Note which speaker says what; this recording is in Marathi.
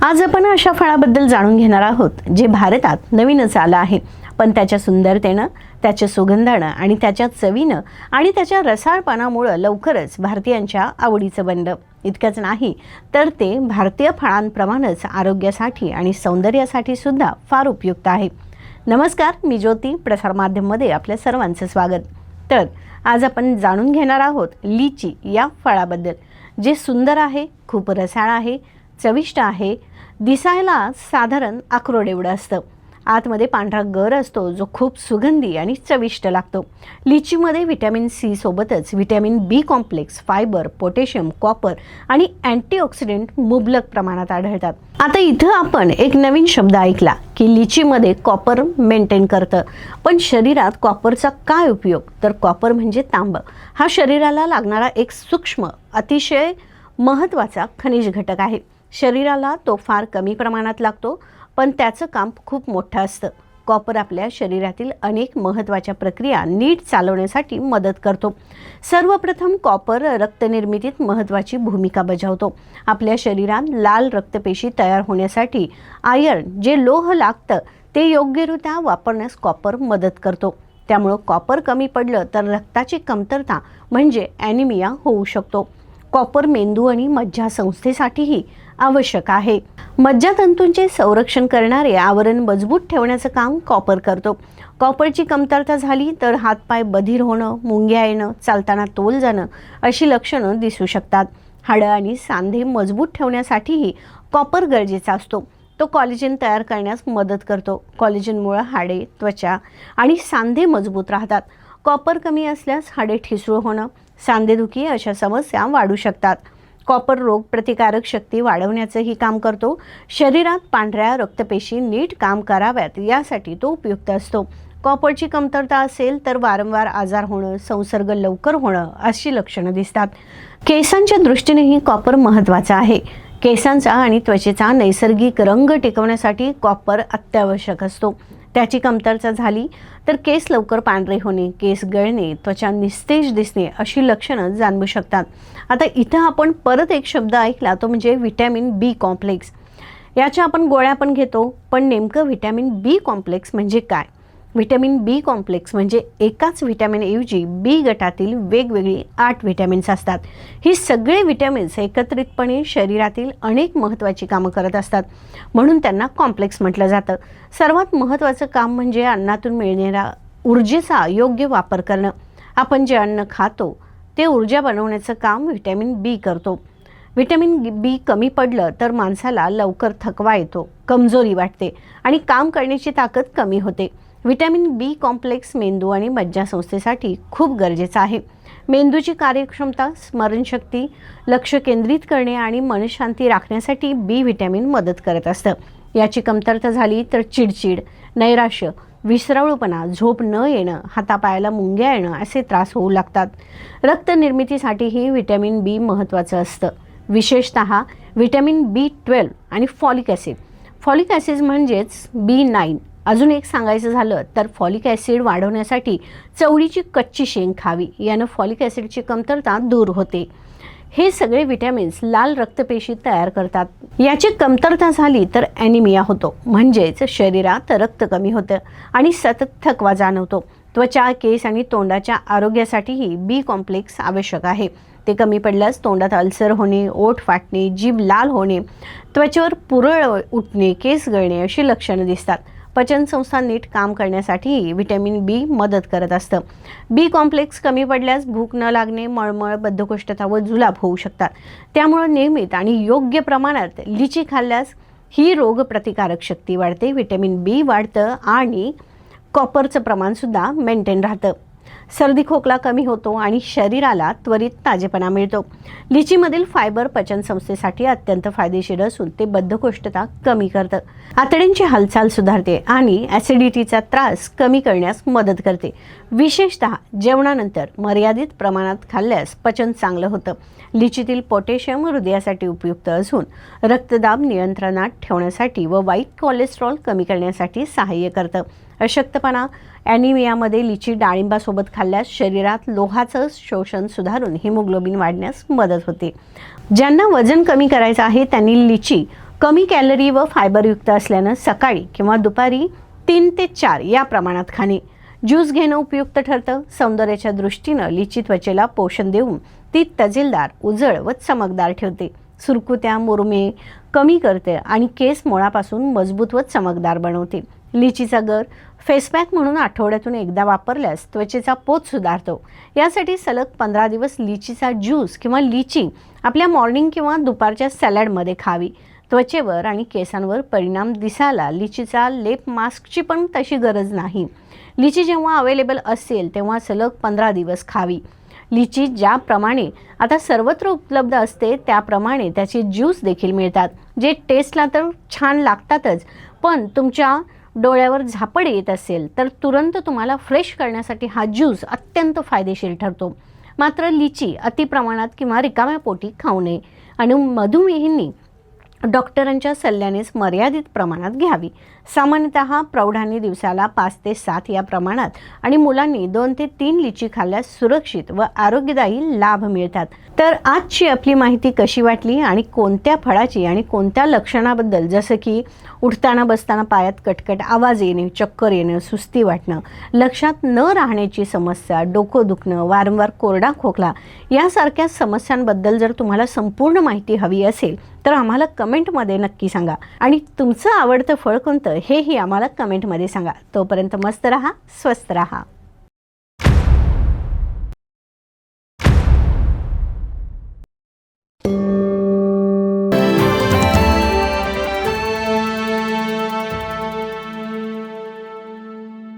Speaker 1: आज आपण अशा फळाबद्दल जाणून घेणार आहोत जे भारतात नवीनच आलं आहे, पण त्याच्या सुंदरतेनं, त्याच्या सुगंधानं आणि त्याच्या चवीनं आणि त्याच्या रसाळपणामुळे लवकरच भारतीयांच्या आवडीचं बनलं। इतकंच नाही तर ते भारतीय फळांप्रमाणेच आरोग्यासाठी आणि सौंदर्यासाठी सुद्धा फार उपयुक्त आहे। नमस्कार, मी ज्योती, प्रसार माध्यममध्ये आपल्या सर्वांचं स्वागत। तर आज आपण जाणून घेणार आहोत लीची या फळाबद्दल, जे सुंदर आहे, खूप रसाळ आहे, चविष्ट आहे, दिसायला साधारण अक्रोड एवढं असतं। आतमध्ये पांढरा गर असतो जो खूप सुगंधी आणि चविष्ट लागतो। लीचीमध्ये व्हिटॅमिन सी सोबतच व्हिटॅमिन बी कॉम्प्लेक्स, फायबर, पोटॅशियम, कॉपर आणि अँटीऑक्सिडंट मुबलक प्रमाणात आढळतात। आता इथं आपण एक नवीन शब्द ऐकला की लीचीमध्ये कॉपर मेंटेन करतं, पण शरीरात कॉपरचा काय उपयोग? तर कॉपर म्हणजे तांब, हा शरीराला लागणारा एक सूक्ष्म, अतिशय महत्त्वाचा खनिज घटक आहे। शरीराला तो फार कमी प्रमाणात लागतो, पण त्याचं काम खूप मोठं असतं। कॉपर आपल्या शरीरातील अनेक महत्त्वाच्या प्रक्रिया नीट चालवण्यासाठी मदत करतो। सर्वप्रथम कॉपर रक्तनिर्मितीत महत्त्वाची भूमिका बजावतो। आपल्या शरीरात लाल रक्तपेशी तयार होण्यासाठी आयर्न, जे लोह लागतं, ते योग्यरित्या वापरण्यास कॉपर मदत करतो। त्यामुळे कॉपर कमी पडलं तर रक्ताची कमतरता म्हणजे ॲनिमिया होऊ शकतो। कॉपर मेंदू आणि मज्जासंस्थेसाठीही आवश्यक आहे। मज्जातंतूंचे संरक्षण करणारे आवरण मजबूत ठेवण्याचं काम कॉपर करतो। कॉपरची कमतरता झाली तर हातपाय बधीर होणं, मुंग्या येणं, चालताना तोल जाणं अशी लक्षणं दिसू शकतात। हाडं आणि सांधे मजबूत ठेवण्यासाठीही कॉपर गरजेचा असतो। तो कॉलेजन तयार करण्यास मदत करतो। कॉलेजनमुळे हाडे, त्वचा आणि सांधे मजबूत राहतात। कॉपर कमी असल्यास हाडे ठिसूळ होणं, सांधेदुखी अशा समस्या वाढू शकतात। कॉपर रोग प्रतिकारक शक्ती वाढवण्याचंही काम करतो। शरीरात पांढऱ्या रक्तपेशी नीट काम कराव्यात यासाठी तो उपयुक्त असतो। कॉपरची कमतरता असेल तर वारंवार आजार होणं, संसर्ग लवकर होणं अशी लक्षणं दिसतात। केसांच्या दृष्टीनेही कॉपर महत्त्वाचा आहे। केसांचा आणि त्वचेचा नैसर्गिक रंग टिकवण्यासाठी कॉपर अत्यावश्यक असतो। त्याची कमतरता झाली तर केस लवकर पांढरे होणे, केस गळणे, त्वचा निस्तेज दिसणे अशी लक्षणं जाणवू शकतात। आता इथं आपण परत एक शब्द ऐकला, तो म्हणजे व्हिटॅमिन बी कॉम्प्लेक्स। याच्या आपण गोळ्या पण घेतो, पण नेमकं व्हिटॅमिन बी कॉम्प्लेक्स म्हणजे काय? व्हिटॅमिन बी कॉम्प्लेक्स म्हणजे एकाच व्हिटॅमिनऐवजी बी गटातील वेगवेगळी 8 व्हिटॅमिन्स असतात। ही सगळे व्हिटॅमिन्स एकत्रितपणे शरीरातील अनेक महत्त्वाची कामं करत असतात, म्हणून त्यांना कॉम्प्लेक्स म्हटलं जातं। सर्वात महत्त्वाचं काम म्हणजे अन्नातून मिळणाऱ्या ऊर्जेचा योग्य वापर करणं। आपण जे अन्न खातो ते ऊर्जा बनवण्याचं काम व्हिटॅमिन बी करतो। व्हिटॅमिन बी कमी पडलं तर माणसाला लवकर थकवा येतो, कमजोरी वाटते आणि काम करण्याची ताकद कमी होते। व्हिटॅमिन बी कॉम्प्लेक्स मेंदू आणि मज्जासंस्थेसाठी खूप गरजेचं आहे। मेंदूची कार्यक्षमता, स्मरणशक्ती, लक्ष केंद्रित करणे आणि मनशांती राखण्यासाठी बी व्हिटॅमिन मदत करत असतं। याची कमतरता झाली तर चिडचिड, नैराश्य, विसराळूपणा, झोप न येणं, हातापायाला मुंग्या येणं असे त्रास होऊ लागतात। रक्त निर्मितीसाठीही व्हिटॅमिन बी महत्त्वाचं असतं, विशेषतः व्हिटॅमिन बी12 आणि फॉलिक ॲसिड। फॉलिक ॲसिड म्हणजेच बी9। अजून एक सांगायचं झालं तर फॉलिक ॲसिड वाढवण्यासाठी चवळीची कच्ची शेंग खावी, यानं फॉलिक ॲसिडची कमतरता दूर होते। हे सगळे व्हिटॅमिन्स लाल रक्तपेशी तयार करतात। याची कमतरता झाली तर ॲनिमिया होतो, म्हणजेच शरीरात रक्त कमी होतं आणि सतत थकवा जाणवतो। त्वचा, केस आणि तोंडाच्या आरोग्यासाठीही बी कॉम्प्लेक्स आवश्यक आहे। ते कमी पडल्यास तोंडात अल्सर होणे, ओठ फाटणे, जीभ लाल होणे, त्वचेवर पुरळ उठणे, केस गळणे अशी लक्षणं दिसतात। पचनसंस्था नीट काम करण्यासाठी व्हिटॅमिन बी मदत करत असतं। बी कॉम्प्लेक्स कमी पडल्यास भूक न लागणे, मळमळ, बद्धकोष्ठता व जुलाब होऊ शकतात। त्यामुळे नियमित आणि योग्य प्रमाणात लीची खाल्ल्यास ही रोग प्रतिकारक शक्ती वाढते, व्हिटॅमिन बी वाढतं आणि कॉपरचं प्रमाणसुद्धा मेंटेन राहतं। सर्दी खोकला कमी होतो आणि शरीराला त्वरित ताजेपणा मिळतो। लीचीमधील फायबर पचनसंस्थेसाठी अत्यंत फायदेशीर असून ते बद्धकोष्ठता कमी करतं, आतड्यांची हालचाल सुधारते आणि ॲसिडिटीचा त्रास कमी करण्यास मदत करते। विशेषतः जेवणानंतर मर्यादित प्रमाणात खाल्ल्यास पचन चांगलं होतं। लीचीतील पोटॅशियम हृदयासाठी उपयुक्त असून रक्तदाब नियंत्रणात ठेवण्यासाठी व वाईट कोलेस्ट्रॉल कमी करण्यासाठी सहाय्य करतं। अशक्तपणा, ॲनिमियामध्ये लीची डाळिंबासोबत खाल्ल्यास शरीरात लोहाचं शोषण सुधारून हिमोग्लोबिन वाढण्यास मदत होते। ज्यांना वजन कमी करायचं आहे त्यांनी लीची कमी कॅलरी व फायबरयुक्त असल्यानं सकाळी किंवा दुपारी 3 ते 4 या प्रमाणात खाणे. ज्यूस घेणं उपयुक्त ठरतं. सौंदर्याच्या दृष्टीनं लिची त्वचेला पोषण देऊन ती तजेलदार, उजळ व चमकदार ठेवते. सुरकुत्या, मुरमे कमी करते आणि केस मुळापासून मजबूत व चमकदार बनवते. लिचीचा गर फेसपॅक म्हणून आठवड्यातून एकदा वापरल्यास त्वचेचा पोत सुधारतो. यासाठी सलग 15 दिवस लिचीचा ज्यूस किंवा लिची आपल्या मॉर्निंग किंवा दुपारच्या सॅलडमध्ये खावी. त्वचेवर आणि केसांवर परिणाम दिसायला लिचीचा लेप मास्कची पण तशी गरज नाही. लिची जेव्हा अवेलेबल असेल तेव्हा सलग 15 दिवस खावी. लिची ज्याप्रमाणे आता सर्वत्र उपलब्ध असते त्याप्रमाणे त्याचे ज्यूस देखील मिळतात, जे टेस्टला तर छान लागतातच, पण तुमच्या डोळ्यावर झापड येत असेल तर तुरंत तुम्हाला फ्रेश करण्यासाठी हा ज्यूस अत्यंत फायदेशीर ठरतो. मात्र लिची अतिप्रमाणात किंवा रिकाम्या पोटी खाऊ नये आणि मधुमेहींनी डॉक्टरांच्या सल्ल्यानेच मर्यादित प्रमाणात घ्यावी. सामान्यतः प्रौढांनी दिवसाला 5 ते 7 या प्रमाणात आणि मुलांनी 2 ते 3 लिची खाल्ल्यास सुरक्षित व आरोग्यदायी लाभ मिळतात. तर आजची आपली माहिती कशी वाटली आणि कोणत्या फळाची आणि कोणत्या लक्षणाबद्दल, जसं की उठताना बसताना पायात कटकट आवाज येणे, चक्कर येणं, सुस्ती वाटणं, लक्षात न राहण्याची समस्या, डोकं दुखणं, वारंवार कोरडा खोकला यासारख्या समस्यांबद्दल जर तुम्हाला संपूर्ण माहिती हवी असेल तर आम्हाला कमेंटमध्ये नक्की सांगा आणि तुमचं आवडतं फळ कोणतं हेही आम्हाला कमेंटमध्ये सांगा. तोपर्यंत मस्त रहा, स्वस्थ रहा.